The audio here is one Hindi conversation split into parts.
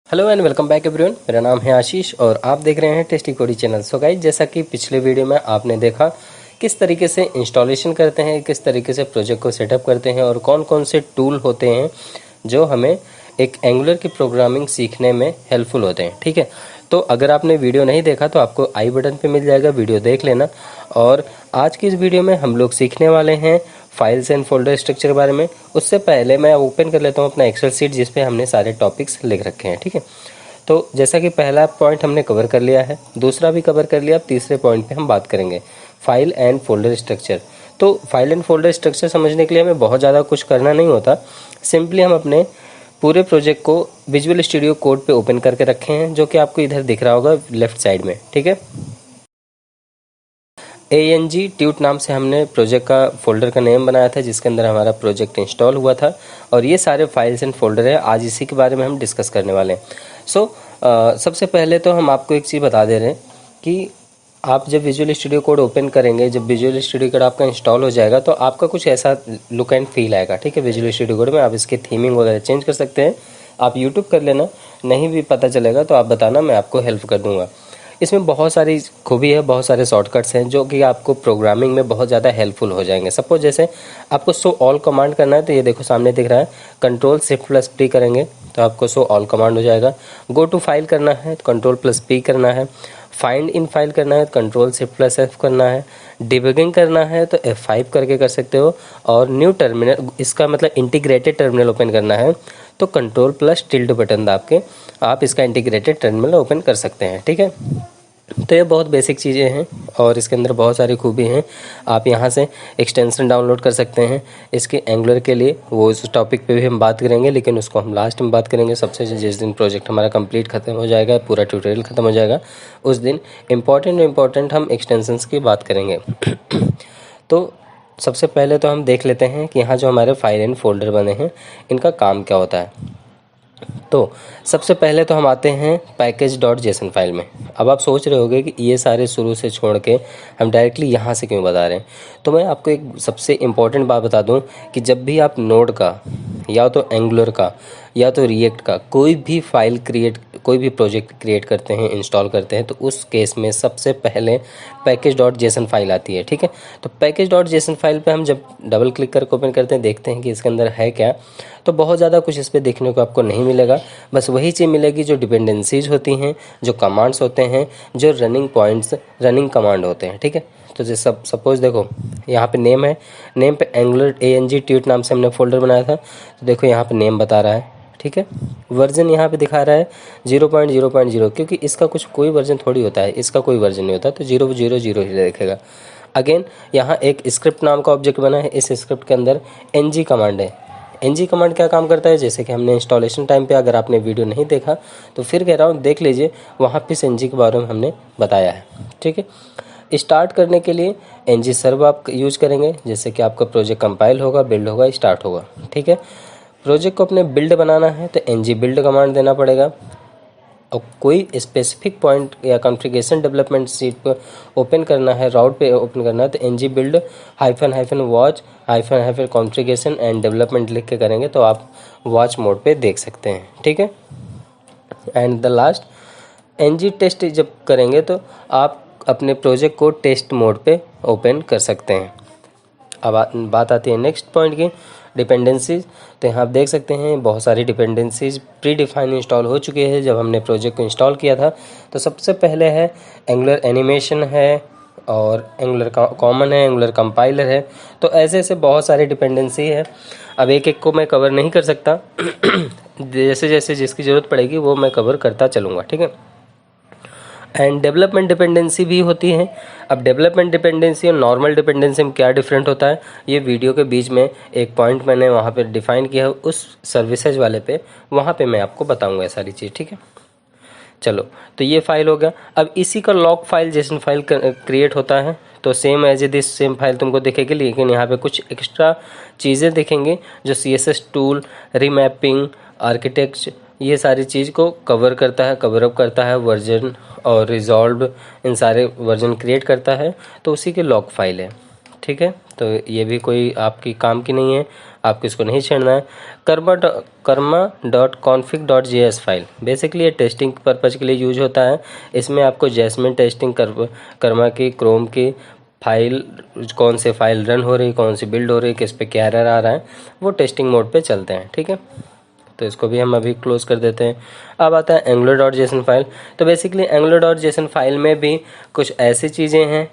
Hello and welcome back everyone. मेरा नाम है आशीष और आप देख रहे हैं टेस्टी कोडी चैनल। सो गाइज, जैसा कि पिछले वीडियो में आपने देखा किस तरीके से इंस्टॉलेशन करते हैं, किस तरीके से प्रोजेक्ट को सेटअप करते हैं और कौन कौन से टूल होते हैं जो हमें एक एंगुलर की प्रोग्रामिंग सीखने में हेल्पफुल होते हैं। ठीक है, तो अगर आपने वीडियो नहीं देखा तो आपको आई बटन पे मिल जाएगा, वीडियो देख लेना। और आज की इस वीडियो में हम लोग सीखने वाले हैं फाइल्स एंड फोल्डर स्ट्रक्चर के बारे में। उससे पहले मैं ओपन कर लेता हूँ अपना एक्सेल शीट जिस पे हमने सारे टॉपिक्स लिख रखे हैं। ठीक है, तो जैसा कि पहला पॉइंट हमने कवर कर लिया है, दूसरा भी कवर कर लिया, अब तीसरे पॉइंट पे हम बात करेंगे फाइल एंड फोल्डर स्ट्रक्चर। तो फाइल एंड फोल्डर स्ट्रक्चर समझने के लिए हमें बहुत ज़्यादा कुछ करना नहीं होता। सिंपली हम अपने पूरे प्रोजेक्ट को विजुअल स्टूडियो कोड पे ओपन करके रखे हैं, जो कि आपको इधर दिख रहा होगा लेफ्ट साइड में। ठीक है, ANG ट्यूट नाम से हमने प्रोजेक्ट का फोल्डर का नेम बनाया था जिसके अंदर हमारा प्रोजेक्ट इंस्टॉल हुआ था। और ये सारे फाइल्स एंड फोल्डर है, आज इसी के बारे में हम डिस्कस करने वाले हैं। सो सबसे पहले तो हम आपको एक चीज़ बता दे रहे हैं कि आप जब विजुअल स्टूडियो कोड ओपन करेंगे, जब विजुअल स्टूडियो कोड आपका इंस्टॉल हो जाएगा तो आपका कुछ ऐसा लुक एंड फील आएगा। ठीक है, विजुअल स्टूडियो कोड में आप इसकी थीमिंग वगैरह चेंज कर सकते हैं। आप यूट्यूब कर लेना, नहीं भी पता चलेगा तो आप बताना, मैं आपको हेल्प कर दूंगा। इसमें बहुत सारी खूबी है, बहुत सारे शॉर्टकट्स हैं जो कि आपको प्रोग्रामिंग में बहुत ज़्यादा हेल्पफुल हो जाएंगे। सपोज जैसे आपको शो ऑल कमांड करना है तो ये देखो सामने दिख रहा है, कंट्रोल शिफ्ट प्लस पी करेंगे तो आपको शो ऑल कमांड हो जाएगा। गो टू फाइल करना है तो कंट्रोल प्लस पी करना है। फाइंड इन फाइल करना है तो कंट्रोल शिफ्ट प्लस एफ करना है। डिबगिंग करना है तो F5 करके कर सकते हो। और न्यू टर्मिनल, इसका मतलब इंटीग्रेटेड टर्मिनल ओपन करना है तो कंट्रोल प्लस टिल्ड बटन दाब के आप इसका इंटीग्रेटेड टर्मिनल ओपन कर सकते हैं। ठीक है, तो ये बहुत बेसिक चीज़ें हैं और इसके अंदर बहुत सारी खूबी हैं। आप यहाँ से एक्सटेंशन डाउनलोड कर सकते हैं इसके एंगुलर के लिए, वो उस टॉपिक पे भी हम बात करेंगे, लेकिन उसको हम लास्ट में बात करेंगे। सबसे जिस दिन प्रोजेक्ट हमारा कंप्लीट खत्म हो जाएगा, पूरा ट्यूटोरियल खत्म हो जाएगा, उस दिन इम्पॉर्टेंट हम एक्सटेंशंस की बात करेंगे। तो सबसे पहले तो हम देख लेते हैं कि यहाँ जो हमारे फाइल एंड फोल्डर बने हैं इनका काम क्या होता है। तो सबसे पहले तो हम आते हैं पैकेज डॉट जेसन फाइल में। अब आप सोच रहे होंगे कि ये सारे शुरू से छोड़ के हम डायरेक्टली यहाँ से क्यों बता रहे हैं। तो मैं आपको एक सबसे इम्पॉर्टेंट बात बता दूं कि जब भी आप नोड का या तो एंगुलर का या तो रिएक्ट का कोई भी फाइल क्रिएट, कोई भी प्रोजेक्ट क्रिएट करते हैं, इंस्टॉल करते हैं, तो उस केस में सबसे पहले पैकेज डॉट जेसन फाइल आती है। ठीक है, तो पैकेज डॉट जेसन फाइल पे हम जब डबल क्लिक करके ओपन करते हैं, देखते हैं कि इसके अंदर है क्या, तो बहुत ज़्यादा कुछ इस पर देखने को आपको नहीं मिलेगा। बस वही चीज़ मिलेगी जो डिपेंडेंसीज होती हैं, जो कमांड्स होते हैं, जो रनिंग पॉइंट्स, रनिंग कमांड होते हैं। ठीक है, तो जैसे सपोज देखो यहाँ पे नेम है, नेम पे एंगुलर ANG ट्यूट नाम से हमने फोल्डर बनाया था, तो देखो यहाँ पे नेम बता रहा है। ठीक है, वर्जन यहाँ पे दिखा रहा है 0.0.0, क्योंकि इसका कुछ कोई वर्जन थोड़ी होता है, इसका कोई वर्जन नहीं होता, तो 0.0.0 ही देखेगा। अगेन यहाँ एक स्क्रिप्ट नाम का ऑब्जेक्ट बना है, इस स्क्रिप्ट के अंदर NG कमांड है। NG कमांड क्या काम करता है, जैसे कि हमने इंस्टॉलेशन टाइम पे, अगर आपने वीडियो नहीं देखा तो फिर कह रहा हूँ देख लीजिए, वहाँ पे NG के बारे में हमने बताया है। ठीक है, स्टार्ट करने के लिए NG सर्व आप यूज करेंगे, जैसे कि आपका प्रोजेक्ट कंपाइल होगा, बिल्ड होगा, स्टार्ट होगा। ठीक है, प्रोजेक्ट को अपने बिल्ड बनाना है तो NG बिल्ड कमांड देना पड़ेगा। और कोई स्पेसिफिक पॉइंट या कॉन्फ़िगरेशन डेवलपमेंट सीट पर ओपन करना है, राउट पे ओपन करना है, तो NG build -watch configuration and development लिख के करेंगे तो आप वॉच मोड पे देख सकते हैं। ठीक है, and the last NG test जब करेंगे तो आप अपने प्रोजेक्ट को टेस्ट मोड पे ओपन कर सकते हैं। अब बात आती है नेक्स्ट पॉइंट की, डिपेंडेंसीज। तो यहाँ आप देख सकते हैं बहुत सारी डिपेंडेंसीज प्री डिफाइन इंस्टॉल हो चुके हैं जब हमने प्रोजेक्ट को इंस्टॉल किया था। तो सबसे पहले है एंगुलर एनिमेशन है, और एंगुलर कॉमन है, एंगुलर कंपाइलर है। तो ऐसे ऐसे बहुत सारी डिपेंडेंसी है, अब एक एक को मैं कवर नहीं कर सकता। जैसे जैसे जिसकी ज़रूरत पड़ेगी वो मैं कवर करता चलूँगा। ठीक है, एंड डेवलपमेंट डिपेंडेंसी भी होती है। अब डेवलपमेंट डिपेंडेंसी और नॉर्मल डिपेंडेंसी में क्या डिफरेंट होता है, ये वीडियो के बीच में एक पॉइंट मैंने वहाँ पे डिफाइन किया है, उस सर्विसेज वाले पे, वहाँ पे मैं आपको बताऊँगा ये सारी चीज़। ठीक है, चलो, तो ये फाइल हो गया। अब इसी का log file JSON file create होता है, तो same as this same file तुमको दिखेगी, लेकिन यहाँ पे कुछ एक्स्ट्रा चीज़ें दिखेंगे जो CSS टूल, रीमैपिंग, आर्किटेक्ट, ये सारी चीज़ को कवर करता है, कवर अप करता है, वर्जन और रिजॉल्व, इन सारे वर्जन क्रिएट करता है, तो उसी के लॉग फाइल है। ठीक है, तो ये भी कोई आपकी काम की नहीं है, आपको इसको नहीं छेड़ना है। karma.config.js फाइल बेसिकली ये टेस्टिंग पर्पज़ के लिए यूज होता है। इसमें आपको जैस्मिन टेस्टिंग कर्मा की क्रोम की फाइल, कौन से फाइल रन हो रही, कौन सी बिल्ड हो रही, किस पे क्या एरर आ रहा है, वो टेस्टिंग मोड पे चलते हैं। ठीक है, तो इसको भी हम अभी क्लोज कर देते हैं। अब आता है angular.json फाइल। तो बेसिकली angular.json फाइल में भी कुछ ऐसी चीज़ें हैं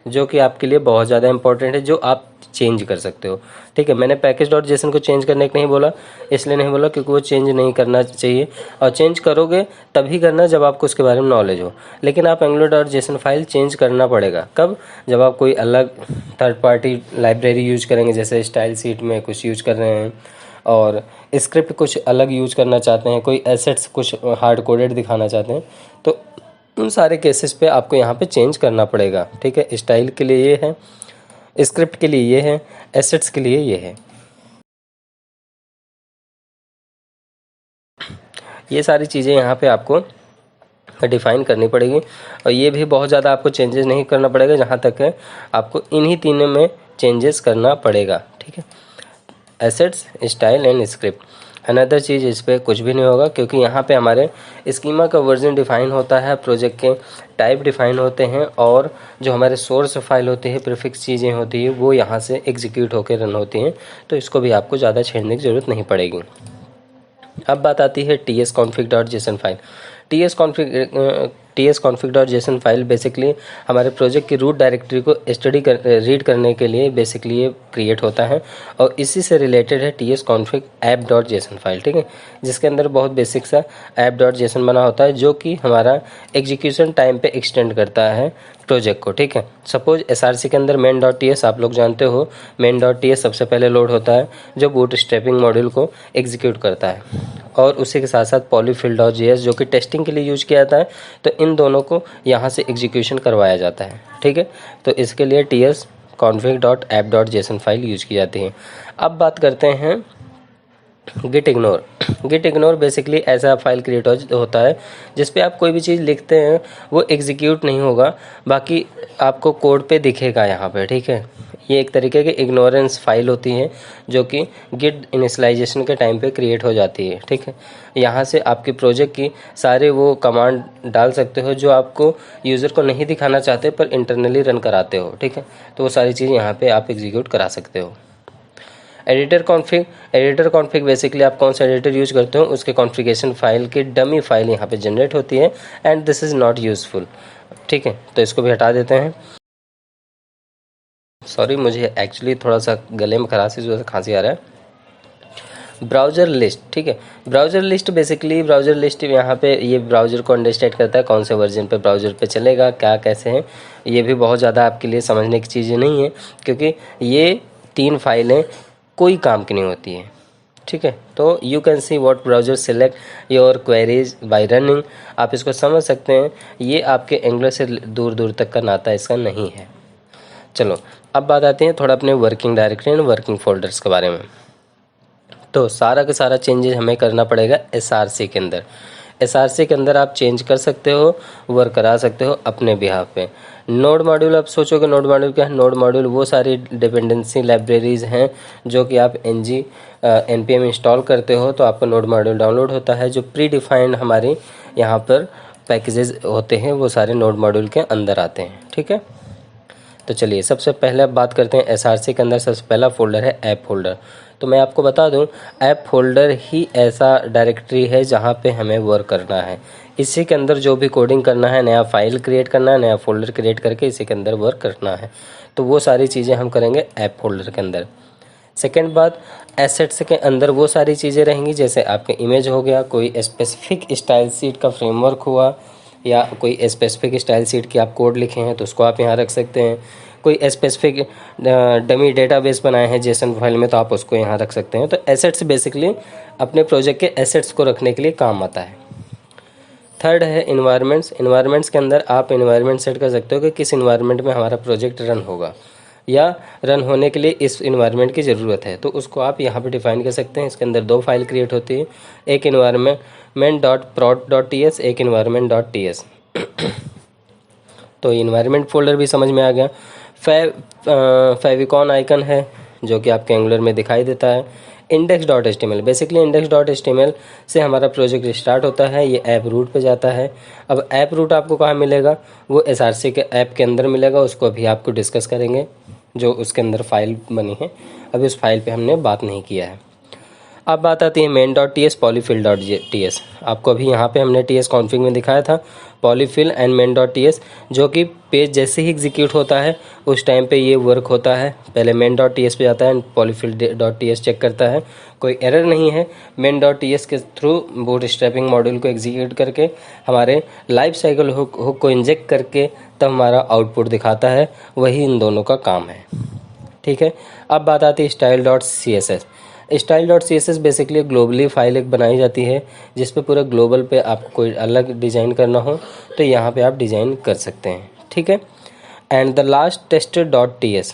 जो कि आपके लिए बहुत ज़्यादा इंपॉर्टेंट है, जो आप चेंज कर सकते हो। ठीक है, मैंने पैकेज.json को चेंज करने को नहीं बोला, इसलिए नहीं बोला क्योंकि वो चेंज नहीं करना चाहिए, और चेंज करोगे तभी करना जब आपको उसके बारे में नॉलेज हो। लेकिन आप angular.json फाइल चेंज करना पड़ेगा कब? जब आप कोई अलग थर्ड पार्टी लाइब्रेरी यूज करेंगे, जैसे स्टाइल शीट में कुछ यूज कर रहे हैं और स्क्रिप्ट कुछ अलग यूज करना चाहते हैं, कोई एसेट्स कुछ हार्ड कोडेड दिखाना चाहते हैं, तो उन सारे केसेस पे आपको यहाँ पे चेंज करना पड़ेगा। ठीक है, स्टाइल के लिए ये है, स्क्रिप्ट के लिए ये है, एसेट्स के लिए ये है। ये सारी चीज़ें यहाँ पे आपको डिफ़ाइन करनी पड़ेगी, और ये भी बहुत ज़्यादा आपको चेंजेस नहीं करना पड़ेगा, जहाँ तक है आपको इन्हीं तीनों में चेंजेस करना पड़ेगा। ठीक है, assets, style and script. Another चीज़ इस पर कुछ भी नहीं होगा, क्योंकि यहाँ पे हमारे स्कीमा का वर्जन डिफाइन होता है, प्रोजेक्ट के टाइप डिफाइन होते हैं, और जो हमारे सोर्स फाइल होती है, प्रीफिक्स चीज़ें होती है, वो यहाँ से एग्जीक्यूट होकर रन होती हैं। तो इसको भी आपको ज़्यादा छेड़ने की ज़रूरत नहीं पड़ेगी। अब बात आती है tsconfig.json file. tsconfig.json file basically हमारे प्रोजेक्ट की रूट डायरेक्टरी को रीड करने के लिए बेसिकली ये क्रिएट होता है, और इसी से रिलेटेड है tsconfig app.json फाइल। ठीक है, जिसके अंदर बहुत बेसिक सा app.json बना होता है, जो कि हमारा एग्जीक्यूशन टाइम पे एक्सटेंड करता है प्रोजेक्ट को। ठीक है, सपोज SRC के अंदर main.ts आप लोग जानते हो, main.ts सबसे पहले लोड होता है, जो बूट स्ट्रैपिंग मॉड्यूल को एग्जीक्यूट करता है, और उसी के साथ साथ polyfill.js जो कि टेस्टिंग के लिए यूज किया जाता है। तो इन दोनों को यहाँ से एग्जीक्यूशन करवाया जाता है। ठीक है, तो इसके लिए tsconfig.app.json फाइल यूज की जाती है। अब बात करते हैं गिट इग्नोर बेसिकली ऐसा फाइल क्रिएट होता है जिस पे आप कोई भी चीज़ लिखते हैं वो एग्जीक्यूट नहीं होगा, बाकी आपको कोड पे दिखेगा यहाँ पे। ठीक है, ये एक तरीके की इग्नोरेंस फाइल होती है जो कि गिट इनिशियलाइजेशन के टाइम पे क्रिएट हो जाती है। ठीक है, यहाँ से आपकी प्रोजेक्ट की सारे वो कमांड डाल सकते हो जो आपको यूज़र को नहीं दिखाना चाहते पर इंटरनली रन कराते हो। ठीक है, तो वो सारी चीज़ यहाँ पे आप एग्जीक्यूट करा सकते हो। एडिटर कॉन्फ़िग बेसिकली आप कौन सा एडिटर यूज करते हो उसके कॉन्फ़िगरेशन फाइल की डमी फाइल यहाँ पे जनरेट होती है, and this is not useful. ठीक है, तो इसको भी हटा देते हैं। सॉरी, मुझे एक्चुअली थोड़ा सा गले में खराशी की वजह से खांसी आ रहा है। Browser list. ठीक है, ब्राउज़र लिस्ट बेसिकली यहाँ पे ये ब्राउज़र को अंडरस्टैंड करता है कौन से वर्जन पे ब्राउज़र पे चलेगा, क्या कैसे है। ये भी बहुत ज़्यादा आपके लिए समझने की चीज़ें नहीं है, क्योंकि ये 3 फाइलें कोई काम की नहीं होती है। ठीक है, तो you can see what browser select your queries bye running, आप इसको समझ सकते हैं। ये आपके एंगुलर से दूर दूर तक का नाता इसका नहीं है। चलो, अब बात आती है थोड़ा अपने working directory and working folders के बारे में। तो सारा का सारा चेंजेस हमें करना पड़ेगा SRC के अंदर। SRC के अंदर आप चेंज कर सकते हो, वर्क करा सकते हो अपने बिहाफ पे। नोड मॉड्यूल, आप सोचोगे नोड मॉड्यूल क्या है? नोड मॉड्यूल वो सारी डिपेंडेंसी लाइब्रेरीज़ हैं जो कि आप npm इंस्टॉल करते हो तो आपका नोड मॉड्यूल डाउनलोड होता है, जो प्री डिफाइंड हमारी यहाँ पर पैकेजेस होते हैं वो सारे नोड मॉड्यूल के अंदर आते हैं। ठीक है, तो चलिए सबसे पहले अब बात करते हैं SRC के अंदर सबसे पहला फोल्डर है ऐप फोल्डर। तो मैं आपको बता दूं, ऐप फोल्डर ही ऐसा डायरेक्टरी है जहां पे हमें वर्क करना है। इसी के अंदर जो भी कोडिंग करना है, नया फाइल क्रिएट करना है, नया फोल्डर क्रिएट करके इसी के अंदर वर्क करना है। तो वो सारी चीज़ें हम करेंगे ऐप फोल्डर के अंदर। सेकेंड बात, एसेट्स के अंदर वो सारी चीज़ें रहेंगी जैसे आपके इमेज हो गया, कोई स्पेसिफिक स्टाइल शीट का फ्रेमवर्क हुआ, या कोई स्पेसिफिक स्टाइल शीट की आप कोड लिखे हैं तो उसको आप यहाँ रख सकते हैं। कोई स्पेसिफिक डमी डेटाबेस बनाए हैं जेसन फाइल में तो आप उसको यहाँ रख सकते हैं। तो एसेट्स बेसिकली अपने प्रोजेक्ट के एसेट्स को रखने के लिए काम आता है। थर्ड है इन्वायरमेंट्स के अंदर आप इन्वायरमेंट सेट कर सकते हो कि किस इन्वायरमेंट में हमारा प्रोजेक्ट रन होगा, या रन होने के लिए इस इन्वायरमेंट की ज़रूरत है, तो उसको आप यहाँ पे डिफाइन कर सकते हैं। इसके अंदर 2 फाइल क्रिएट होती है, एक environment.prod.ts, एक environment.ts। तो इन्वायरमेंट फोल्डर भी समझ में आ गया। फेविकॉन आइकन है जो कि आपके एंगुलर में दिखाई देता है। index.html, बेसिकली index.html से हमारा प्रोजेक्ट स्टार्ट होता है। ये ऐप रूट पे जाता है। अब ऐप रूट आपको कहाँ मिलेगा? वो SRC के ऐप के अंदर मिलेगा। उसको अभी आपको डिस्कस करेंगे, जो उसके अंदर फाइल बनी है। अभी उस फाइल पे हमने बात नहीं किया है। अब बात आती है main.ts polyfill.ts। आपको अभी यहाँ पे हमने ts कॉन्फ़िग में दिखाया था polyfill एंड main.ts, जो कि पेज जैसे ही एग्जीक्यूट होता है उस टाइम पे ये वर्क होता है। पहले main.ts पे जाता है एंड polyfill.ts चेक करता है, कोई एरर नहीं है। main.ts के थ्रू बूटस्ट्रैपिंग मॉड्यूल को एग्जीक्यूट करके हमारे लाइफ साइकिल हुक को इंजेक्ट करके तब हमारा आउटपुट दिखाता है। वही इन दोनों का काम है, ठीक है। अब बात आती है style.css। style.css basically globally file एक बनाई जाती है जिस पे पूरा ग्लोबल पे आपको कोई अलग डिज़ाइन करना हो तो यहाँ पे आप डिज़ाइन कर सकते हैं, ठीक है। एंड द लास्ट टेस्ट.ts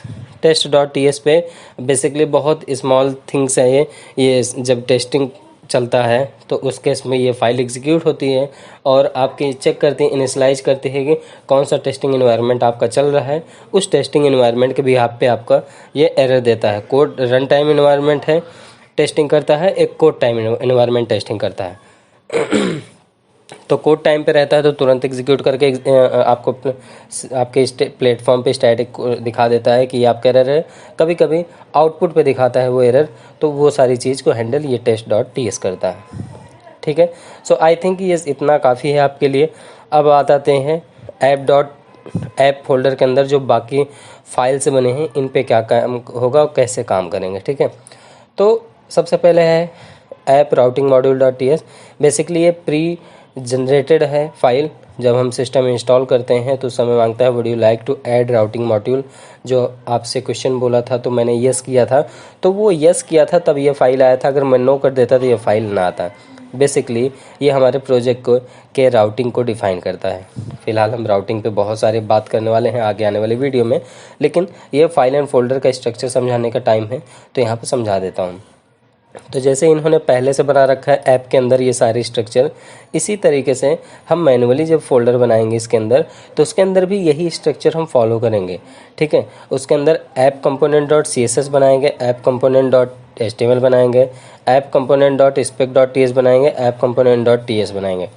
पे बेसिकली बहुत स्मॉल थिंग्स है। ये जब टेस्टिंग चलता है तो उस केस में ये फाइल एग्जीक्यूट होती है और आपकी चेक करती है, इनिशियलाइज करती है कि कौन सा टेस्टिंग एनवायरनमेंट आपका चल रहा है। उस टेस्टिंग एनवायरनमेंट के बिहाफ पे आपका ये एरर देता है। कोड रन टाइम एनवायरनमेंट है, टेस्टिंग करता है, एक कोड टाइम एनवायरनमेंट टेस्टिंग करता है। तो कोड टाइम पे रहता है तो तुरंत एग्जीक्यूट करके आपको आपके प्लेटफॉर्म पे स्टैटिक दिखा देता है कि ये आपका एरर है। कभी कभी आउटपुट पे दिखाता है वो एरर, तो वो सारी चीज़ को हैंडल ये टेस्ट.ts करता है, ठीक है। सो आई थिंक ये इतना काफ़ी है आपके लिए। अब आते हैं ऐप फोल्डर के अंदर जो बाकी फाइल से बने हैं इन पे क्या काम होगा और कैसे काम करेंगे, ठीक है। तो सबसे पहले है ऐप राउटिंग मॉड्यूल.ts। बेसिकली ये प्री जनरेटेड है फाइल। जब हम सिस्टम इंस्टॉल करते हैं तो उस समय मांगता है would you like to add routing module. जो आपसे क्वेश्चन बोला था तो मैंने यस किया था, तो वो यस किया था तब ये फाइल आया था। अगर मैं नो कर देता तो ये फाइल ना आता। बेसिकली ये हमारे प्रोजेक्ट को के राउटिंग को डिफ़ाइन करता है। फ़िलहाल हम राउटिंग पे बहुत सारी बात करने वाले हैं आगे आने वाले वीडियो में, लेकिन ये फाइल एंड फोल्डर का स्ट्रक्चर समझाने का टाइम है तो यहाँ पे समझा देता हूँ। तो जैसे इन्होंने पहले से बना रखा है ऐप के अंदर ये सारे स्ट्रक्चर, इसी तरीके से हम मैनुअली जब फोल्डर बनाएंगे इसके अंदर तो उसके अंदर भी यही स्ट्रक्चर हम फॉलो करेंगे, ठीक है। उसके अंदर ऐप कंपोनेंट.css बनाएंगे, ऐप कंपोनेंट.html बनाएंगे, ऐप कंपोनेंट.spec.ts बनाएंगे, ऐप कंपोनेंट.ts बनाएंगे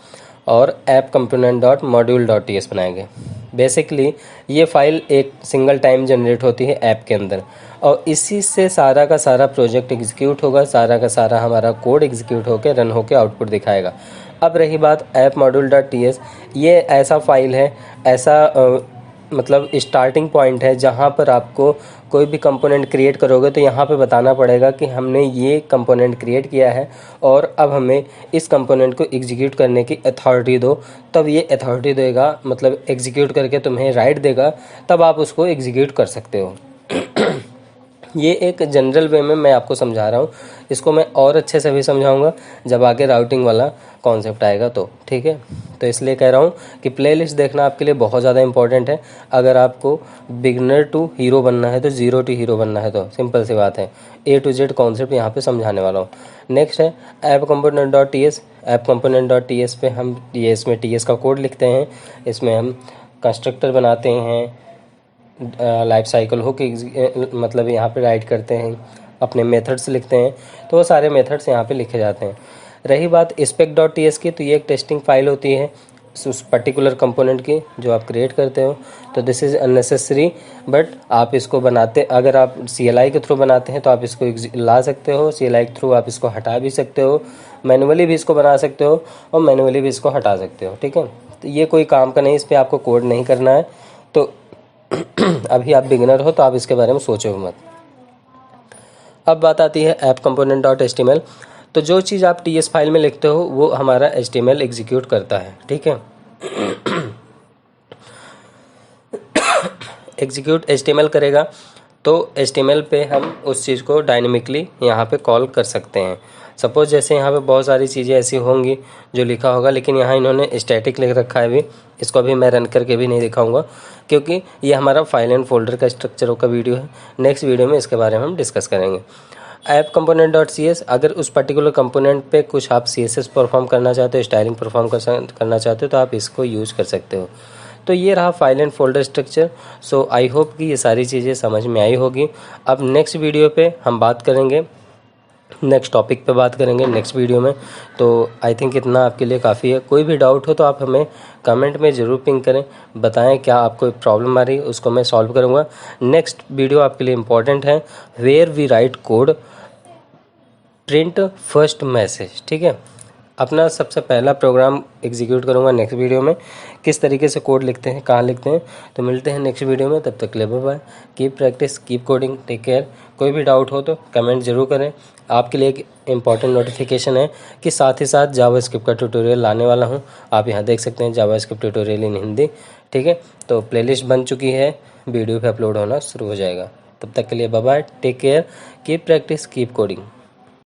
और ऐप कंपोनेंट.module.ts बनाएंगे। बेसिकली ये फाइल एक सिंगल टाइम जनरेट होती है ऐप के अंदर और इसी से सारा का सारा प्रोजेक्ट एग्जीक्यूट होगा, सारा का सारा हमारा कोड एग्जीक्यूट होकर रन होकर आउटपुट दिखाएगा। अब रही बात ऐप मॉड्यूल.ts, ये ऐसा फाइल है, ऐसा मतलब स्टार्टिंग पॉइंट है जहाँ पर आपको कोई भी कंपोनेंट क्रिएट करोगे तो यहाँ पे बताना पड़ेगा कि हमने ये कंपोनेंट क्रिएट किया है और अब हमें इस कंपोनेंट को एग्जीक्यूट करने की अथॉरिटी दो। तब ये अथॉरिटी देगा, मतलब एग्जीक्यूट करके तुम्हें राइट देगा, तब आप उसको एग्जीक्यूट कर सकते हो। ये एक जनरल वे में मैं आपको समझा रहा हूँ, इसको मैं और अच्छे से भी समझाऊंगा जब आगे राउटिंग वाला कॉन्सेप्ट आएगा तो, ठीक है। तो इसलिए कह रहा हूँ कि प्लेलिस्ट देखना आपके लिए बहुत ज़्यादा इंपॉर्टेंट है। अगर आपको बिगनर टू हीरो बनना है तो ज़ीरो टू हीरो बनना है तो सिंपल सी बात है, A to Z कॉन्सेप्ट यहाँ पे समझाने वाला हूँ। नेक्स्ट है ऐप कंपोनेंट.ts। ऐप कंपोनेंट.ts पे हम ये इसमें ts का कोड लिखते हैं, इसमें हम कंस्ट्रक्टर बनाते हैं, लाइफ साइकिल हुक मतलब यहाँ पे राइट करते हैं, अपने मेथड्स लिखते हैं, तो वो सारे मेथड्स यहाँ पे लिखे जाते हैं। रही बात spec.ts की, तो ये एक टेस्टिंग फाइल होती है उस पर्टिकुलर कंपोनेंट की जो आप क्रिएट करते हो। तो दिस इज़ अननेसेसरी, बट आप इसको बनाते, अगर आप CLI के थ्रू बनाते हैं तो आप इसको ला सकते हो, CLI के थ्रू आप इसको हटा भी सकते हो, मैनुअली भी इसको बना सकते हो और मैनुअली भी इसको हटा सकते हो, ठीक है। तो ये कोई काम का नहीं, इस पर आपको कोड नहीं करना है। तो अभी आप बिगिनर हो तो आप इसके बारे में सोचो मत। अब बात आती है ऐप कंपोनेंट.html। तो जो चीज़ आप ts फाइल में लिखते हो वो हमारा HTML एग्जीक्यूट करता है, ठीक है। एग्जीक्यूट HTML करेगा तो HTML पे हम उस चीज़ को डायनेमिकली यहाँ पे कॉल कर सकते हैं। सपोज जैसे यहाँ पे बहुत सारी चीज़ें ऐसी होंगी जो लिखा होगा, लेकिन यहाँ इन्होंने स्टैटिक लिख रखा है। भी इसको अभी मैं रन करके भी नहीं दिखाऊंगा क्योंकि ये हमारा फाइल एंड फोल्डर का स्ट्रक्चर का वीडियो है। नेक्स्ट वीडियो में इसके बारे में हम डिस्कस करेंगे। ऐप कंपोनेंट.cs, अगर उस पर्टिकुलर कंपोनेंट पे कुछ आप CSS परफॉर्म करना चाहते हो, स्टाइलिंग परफॉर्म करना चाहते हो तो आप इसको यूज कर सकते हो। तो ये रहा file and folder structure. So I hope कि ये सारी चीज़ें समझ में आई होगी। अब नेक्स्ट वीडियो पे हम बात करेंगे, नेक्स्ट टॉपिक पे बात करेंगे नेक्स्ट वीडियो में। तो आई थिंक इतना आपके लिए काफ़ी है। कोई भी डाउट हो तो आप हमें कमेंट में ज़रूर पिंग करें, बताएं क्या आपको प्रॉब्लम आ रही है, उसको मैं सॉल्व करूँगा। नेक्स्ट वीडियो आपके लिए इम्पॉर्टेंट है, where we write code print first message. ठीक है, अपना सबसे पहला प्रोग्राम एग्जीक्यूट करूँगा नेक्स्ट वीडियो में, किस तरीके से कोड लिखते हैं, कहाँ लिखते हैं। तो मिलते हैं नेक्स्ट वीडियो में, तब तक के लिए bye bye. Keep practice, keep coding, take care. कोई भी डाउट हो तो कमेंट ज़रूर करें। आपके लिए एक इम्पॉर्टेंट नोटिफिकेशन है कि साथ ही साथ जावास्क्रिप्ट का ट्यूटोरियल लाने वाला हूँ। आप यहाँ देख सकते हैं जावास्क्रिप्ट ट्यूटोरियल इन हिंदी। ठीक है, तो प्लेलिस्ट बन चुकी है, वीडियो पे अपलोड होना शुरू हो जाएगा। तब तक के लिए bye bye, take care, keep practice, keep coding.